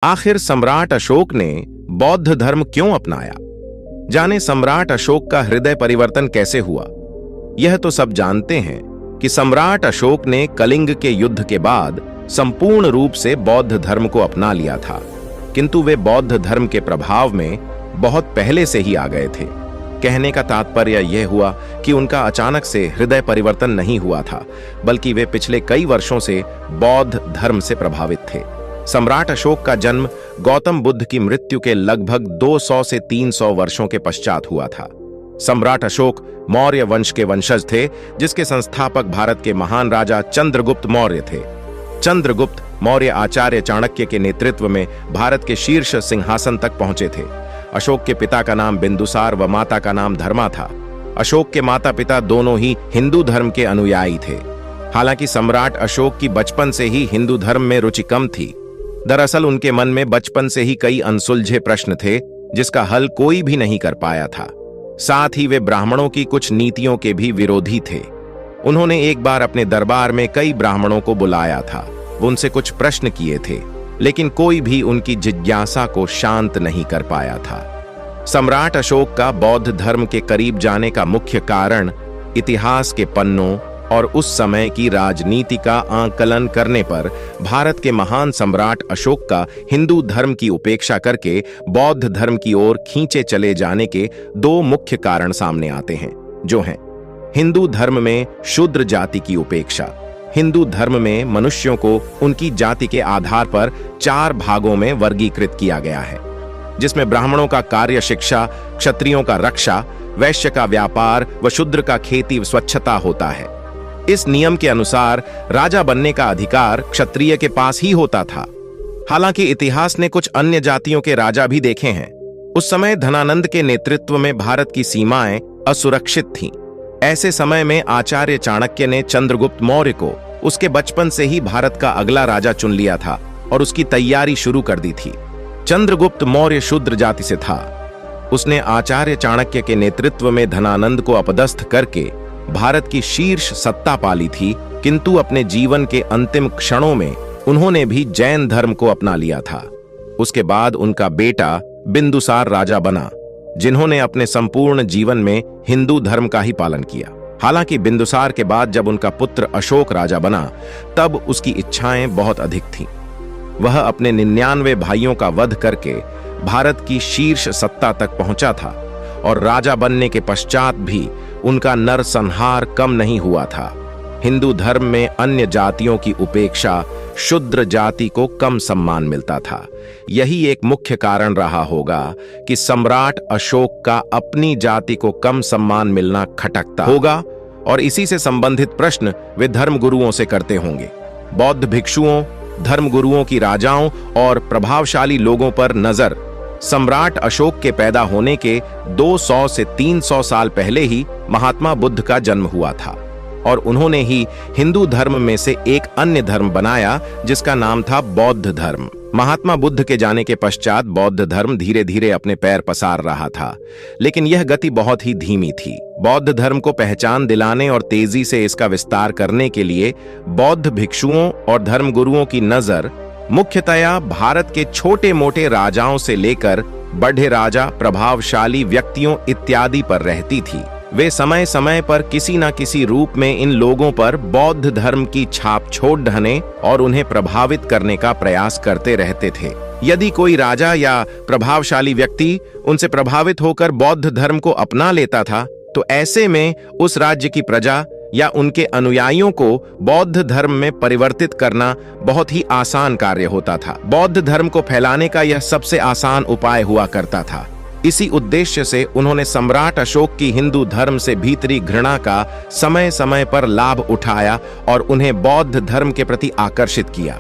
आखिर सम्राट अशोक ने बौद्ध धर्म क्यों अपनाया? जाने सम्राट अशोक का हृदय परिवर्तन कैसे हुआ। यह तो सब जानते हैं कि सम्राट अशोक ने कलिंग के युद्ध के बाद संपूर्ण रूप से बौद्ध धर्म को अपना लिया था, किंतु वे बौद्ध धर्म के प्रभाव में बहुत पहले से ही आ गए थे। कहने का तात्पर्य यह हुआ कि उनका अचानक से हृदय परिवर्तन नहीं हुआ था, बल्कि वे पिछले कई वर्षों से बौद्ध धर्म से प्रभावित थे। सम्राट अशोक का जन्म गौतम बुद्ध की मृत्यु के लगभग 200 से 300 वर्षों के पश्चात हुआ था। सम्राट अशोक मौर्य वंश के वंशज थे, जिसके संस्थापक भारत के महान राजा चंद्रगुप्त मौर्य थे। चंद्रगुप्त मौर्य आचार्य चाणक्य के नेतृत्व में भारत के शीर्ष सिंहासन तक पहुंचे थे। अशोक के पिता का नाम बिंदुसार व माता का नाम धर्मा था। अशोक के माता पिता दोनों ही हिंदू धर्म के अनुयायी थे। हालांकि सम्राट अशोक की बचपन से ही हिंदू धर्म में रुचि कम थी। दरअसल उनके मन में बचपन से ही कई अनसुलझे प्रश्न थे, जिसका हल कोई भी नहीं कर पाया था। साथ ही वे ब्राह्मणों की कुछ नीतियों के भी विरोधी थे। उन्होंने एक बार अपने दरबार में कई ब्राह्मणों को बुलाया था। वो उनसे कुछ प्रश्न किए थे, लेकिन कोई भी उनकी जिज्ञासा को शांत नहीं कर पाया था। सम्राट अशोक का बौद्ध धर्म के करीब जाने का मुख्य कारण इतिहास के पन्नों और उस समय की राजनीति का आकलन करने पर भारत के महान सम्राट अशोक का हिंदू धर्म की उपेक्षा करके बौद्ध धर्म की ओर खींचे चले जाने के दो मुख्य कारण सामने आते हैं, जो हैं हिंदू धर्म में शूद्र जाति की उपेक्षा। हिंदू धर्म में मनुष्यों को उनकी जाति के आधार पर 4 भागों में वर्गीकृत किया गया है, जिसमें ब्राह्मणों का कार्य शिक्षा, क्षत्रियों का रक्षा, वैश्य का व्यापार व शूद्र का खेती स्वच्छता होता है। इस नियम के अनुसार राजा बनने का अधिकार क्षत्रिय के पास ही होता था। हालांकि इतिहास ने कुछ अन्य जातियों के राजा भी देखे हैं। उस समय धनानंद के नेतृत्व में भारत की सीमाएं असुरक्षित थीं। ऐसे समय में आचार्य चाणक्य ने चंद्रगुप्त मौर्य को उसके बचपन से ही भारत का अगला राजा चुन लिया था और उसकी तैयारी शुरू कर दी थी। चंद्रगुप्त मौर्य शूद्र जाति से था। उसने आचार्य चाणक्य के नेतृत्व में धनानंद को अपदस्थ करके भारत की शीर्ष सत्ता पाली थी, किंतु अपने जीवन के अंतिम क्षणों में उन्होंने भी जैन धर्म को अपना लिया था। उसके बाद उनका बेटा बिंदुसार राजा बना, जिन्होंने अपने संपूर्ण जीवन में हिंदू धर्म का ही पालन किया। हालांकि बिंदुसार के बाद जब उनका पुत्र अशोक राजा बना, तब उसकी इच्छाएं बहुत अधिक थीं। वह अपने 99 भाइयों का वध करके भारत की शीर्ष सत्ता तक पहुंचा था, और राजा बनने के पश्चात भी उनका नरसंहार कम नहीं हुआ था। हिंदू धर्म में अन्य जातियों की उपेक्षा, शूद्र जाति को कम सम्मान मिलता था। यही एक मुख्य कारण रहा होगा कि सम्राट अशोक का अपनी जाति को कम सम्मान मिलना खटकता होगा, और इसी से संबंधित प्रश्न वे धर्मगुरुओं से करते होंगे। बौद्ध भिक्षुओं, धर्मगुरुओं की राजाओं और प्रभावशाली लोगों पर नजर सम्राट अशोक के पैदा होने के 200 से 300 साल पहले ही महात्मा बुद्ध का जन्म हुआ था, और उन्होंने ही हिंदू धर्म में से एक अन्य धर्म बनाया, जिसका नाम था बौद्ध धर्म। महात्मा बुद्ध के जाने के पश्चात बौद्ध धर्म धीरे धीरे अपने पैर पसार रहा था, लेकिन यह गति बहुत ही धीमी थी। बौद्ध धर्म को पहचान दिलाने और तेजी से इसका विस्तार करने के लिए बौद्ध भिक्षुओं और धर्मगुरुओं की नजर मुख्यतया भारत के छोटे मोटे राजाओं से लेकर बड़े राजा, प्रभावशाली व्यक्तियों इत्यादि पर रहती थी। वे समय समय पर किसी न किसी रूप में इन लोगों पर बौद्ध धर्म की छाप छोड़ ढहने और उन्हें प्रभावित करने का प्रयास करते रहते थे। यदि कोई राजा या प्रभावशाली व्यक्ति उनसे प्रभावित होकर बौद्ध धर्म को अपना लेता था, तो ऐसे में उस राज्य की प्रजा या उनके अनुयायियों को बौद्ध धर्म में परिवर्तित करना बहुत ही आसान कार्य होता था। बौद्ध धर्म को फैलाने का यह सबसे आसान उपाय हुआ करता था। इसी उद्देश्य से उन्होंने सम्राट अशोक की हिंदू धर्म से भीतरी घृणा का समय समय पर लाभ उठाया और उन्हें बौद्ध धर्म के प्रति आकर्षित किया।